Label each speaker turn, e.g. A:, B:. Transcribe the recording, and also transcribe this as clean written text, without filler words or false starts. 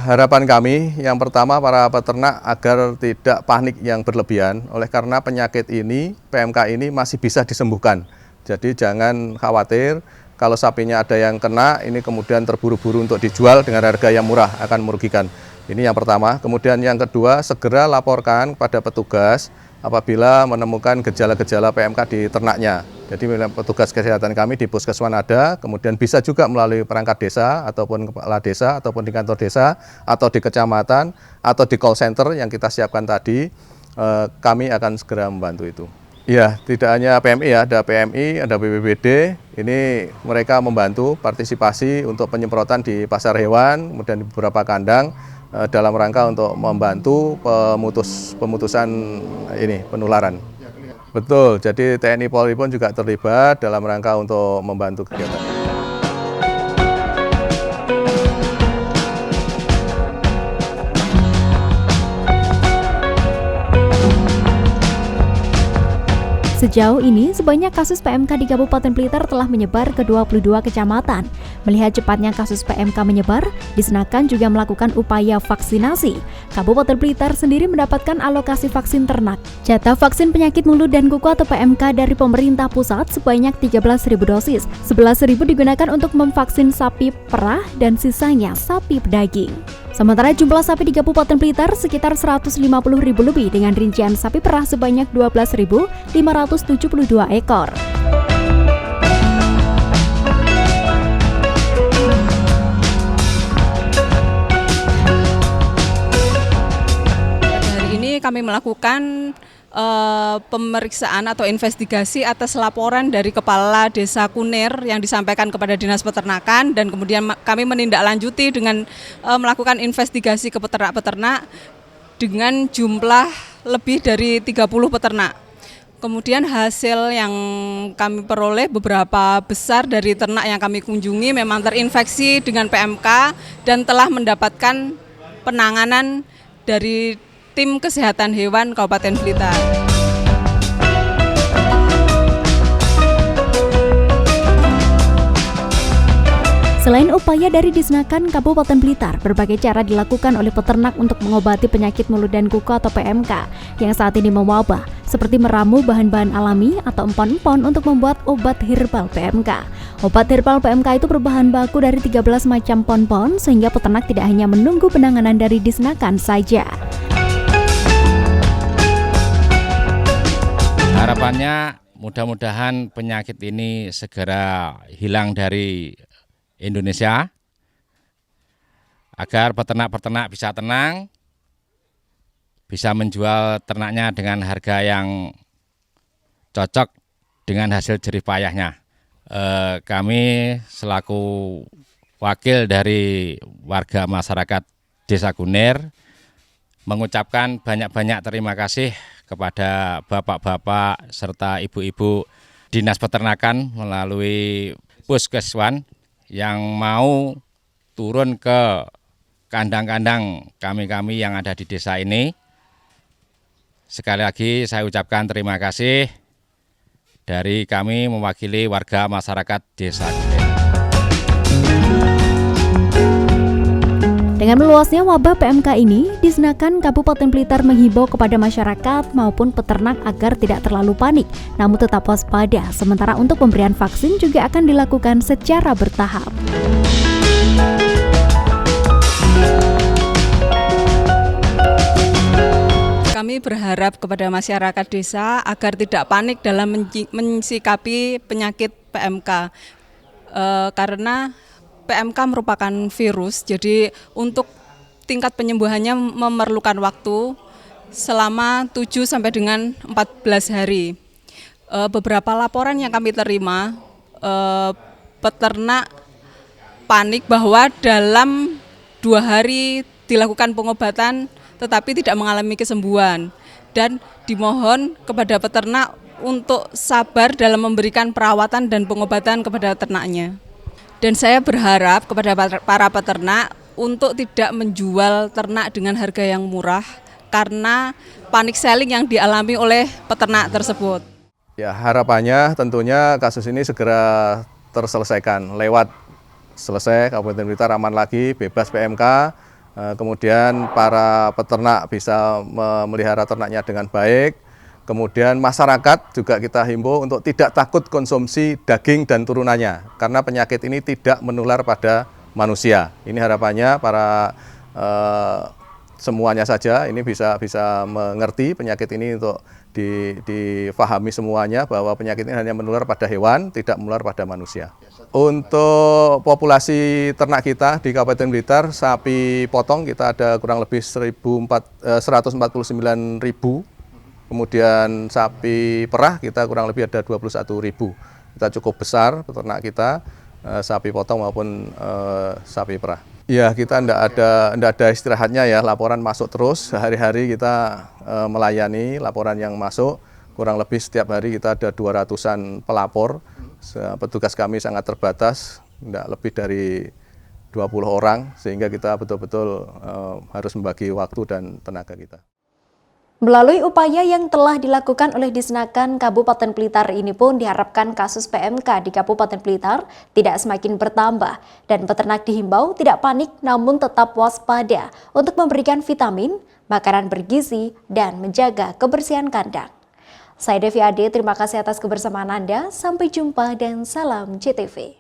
A: harapan kami yang pertama para peternak agar tidak panik yang berlebihan oleh karena penyakit ini, PMK ini masih bisa disembuhkan. Jadi jangan khawatir kalau sapinya ada yang kena ini kemudian terburu-buru untuk dijual dengan harga yang murah akan merugikan. Ini yang pertama. Kemudian yang kedua, segera laporkan pada petugas apabila menemukan gejala-gejala PMK di ternaknya. Jadi petugas kesehatan kami di puskesmas ada, kemudian bisa juga melalui perangkat desa ataupun kepala desa ataupun di kantor desa atau di kecamatan atau di call center yang kita siapkan tadi, kami akan segera membantu itu. Ya, tidak hanya PMI ya, ada PMI, ada BPBD, ini mereka membantu partisipasi untuk penyemprotan di pasar hewan, kemudian di beberapa kandang, dalam rangka untuk membantu pemutusan ini penularan. Betul, jadi TNI Polri pun juga terlibat dalam rangka untuk membantu kegiatan.
B: Sejauh ini, sebanyak kasus PMK di Kabupaten Blitar telah menyebar ke 22 kecamatan. Melihat cepatnya kasus PMK menyebar, Disnakan juga melakukan upaya vaksinasi. Kabupaten Blitar sendiri mendapatkan alokasi vaksin ternak. Jatah vaksin penyakit mulut dan kuku atau PMK dari pemerintah pusat sebanyak 13.000 dosis. 11.000 digunakan untuk memvaksin sapi perah dan sisanya sapi pedaging. Sementara jumlah sapi di Kabupaten Blitar sekitar 150.000 lebih dengan rincian sapi perah sebanyak 12.572 ekor.
C: Hari ini kami melakukan pemeriksaan atau investigasi atas laporan dari Kepala Desa Kunir yang disampaikan kepada Dinas Peternakan dan kemudian kami menindaklanjuti dengan melakukan investigasi ke peternak-peternak dengan jumlah lebih dari 30 peternak. Kemudian hasil yang kami peroleh beberapa besar dari ternak yang kami kunjungi memang terinfeksi dengan PMK dan telah mendapatkan penanganan dari Tim Kesehatan Hewan Kabupaten Blitar.
B: Selain upaya dari Disnakan Kabupaten Blitar, berbagai cara dilakukan oleh peternak untuk mengobati penyakit mulut dan kuku atau PMK yang saat ini mewabah, seperti meramu bahan-bahan alami atau empon-empon untuk membuat obat herbal PMK. Obat herbal PMK itu berbahan baku dari 13 macam pon-pon sehingga peternak tidak hanya menunggu penanganan dari Disnakan saja.
D: Harapannya mudah-mudahan penyakit ini segera hilang dari Indonesia agar peternak-peternak bisa tenang, bisa menjual ternaknya dengan harga yang cocok dengan hasil jerih payahnya. Kami selaku wakil dari warga masyarakat Desa Kunir mengucapkan banyak-banyak terima kasih kepada bapak-bapak serta ibu-ibu Dinas Peternakan melalui Puskeswan yang mau turun ke kandang-kandang kami-kami yang ada di desa ini. Sekali lagi saya ucapkan terima kasih dari kami mewakili warga masyarakat Desa Kunir.
B: Dengan meluasnya wabah PMK ini, Disnakan Kabupaten Blitar menghimbau kepada masyarakat maupun peternak agar tidak terlalu panik, namun tetap waspada. Sementara untuk pemberian vaksin juga akan dilakukan secara bertahap.
C: Kami berharap kepada masyarakat desa agar tidak panik dalam mensikapi penyakit PMK, karena PMK merupakan virus, jadi untuk tingkat penyembuhannya memerlukan waktu selama 7 sampai dengan 14 hari. Beberapa laporan yang kami terima, peternak panik bahwa dalam 2 hari dilakukan pengobatan tetapi tidak mengalami kesembuhan, dan dimohon kepada peternak untuk sabar dalam memberikan perawatan dan pengobatan kepada ternaknya. Dan saya berharap kepada para peternak untuk tidak menjual ternak dengan harga yang murah karena panik selling yang dialami oleh peternak tersebut.
A: Ya, harapannya tentunya kasus ini segera terselesaikan selesai Kabupaten Blitar aman lagi, bebas PMK, Kemudian para peternak bisa memelihara ternaknya dengan baik. Kemudian masyarakat juga kita himbau untuk tidak takut konsumsi daging dan turunannya, karena penyakit ini tidak menular pada manusia. Ini harapannya para semuanya saja ini bisa mengerti penyakit ini, untuk difahami semuanya bahwa penyakit ini hanya menular pada hewan, tidak menular pada manusia. Untuk populasi ternak kita di Kabupaten Blitar, sapi potong kita ada kurang lebih 149.000. Kemudian sapi perah kita kurang lebih ada 21.000. Kita cukup besar peternak kita, sapi potong maupun sapi perah. Ya, kita enggak ada istirahatnya ya, laporan masuk terus. Sehari-hari kita melayani laporan yang masuk. Kurang lebih setiap hari kita ada 200-an pelapor. Petugas kami sangat terbatas, enggak lebih dari 20 orang, sehingga kita betul-betul harus membagi waktu dan tenaga kita.
B: Melalui upaya yang telah dilakukan oleh Disnakan Kabupaten Blitar ini pun diharapkan kasus PMK di Kabupaten Blitar tidak semakin bertambah dan peternak dihimbau tidak panik namun tetap waspada untuk memberikan vitamin, makanan bergizi, dan menjaga kebersihan kandang. Saya Devi Ade, terima kasih atas kebersamaan Anda, sampai jumpa dan salam CTV.